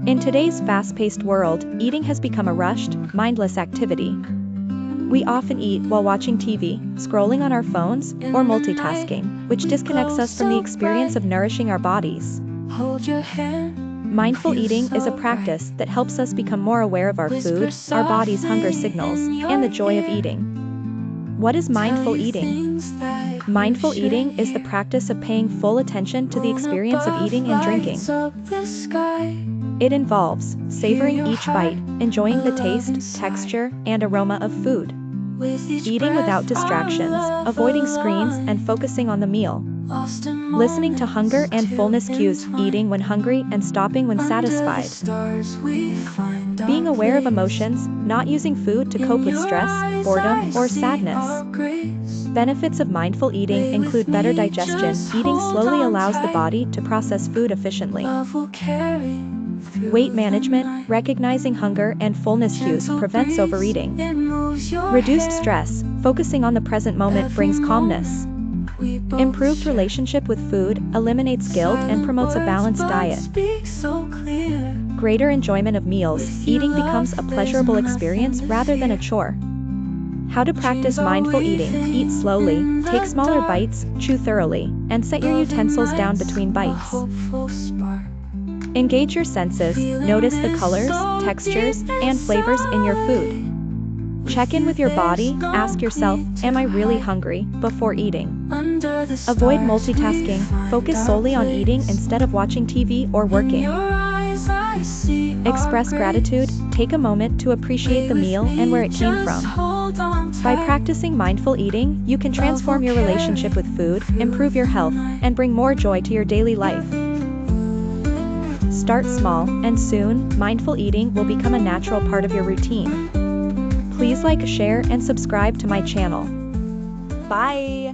In today's fast-paced world, eating has become a rushed, mindless activity. We often eat while watching TV, scrolling on our phones, or multitasking, which disconnects us from the experience of nourishing our bodies. Mindful eating is a practice that helps us become more aware of our food, our body's hunger signals, and the joy of eating. What is mindful eating? Mindful eating is the practice of paying full attention to the experience of eating and drinking. It involves savoring each bite, enjoying the taste, texture, and aroma of food. Eating without distractions, avoiding screens and focusing on the meal. Listening to hunger and fullness cues, eating when hungry and stopping when satisfied. Being aware of emotions, not using food to cope with stress, boredom, or sadness. Benefits of mindful eating include better digestion. Eating slowly allows the body to process food efficiently. Weight management, recognizing hunger and fullness cues prevents overeating. Reduced stress, focusing on the present moment brings calmness. Improved relationship with food, eliminates guilt and promotes a balanced diet. Greater enjoyment of meals, eating becomes a pleasurable experience rather than a chore. How to practice mindful eating: eat slowly, take smaller bites, chew thoroughly, and set your utensils down between bites. Engage your senses, notice the colors, textures, and flavors in your food. Check in with your body, ask yourself, am I really hungry, before eating. Avoid multitasking, focus solely on eating instead of watching TV or working. Express gratitude, take a moment to appreciate the meal and where it came from. By practicing mindful eating, you can transform your relationship with food, improve your health, and bring more joy to your daily life. Start small, and soon, mindful eating will become a natural part of your routine. Please like, share, and subscribe to my channel. Bye!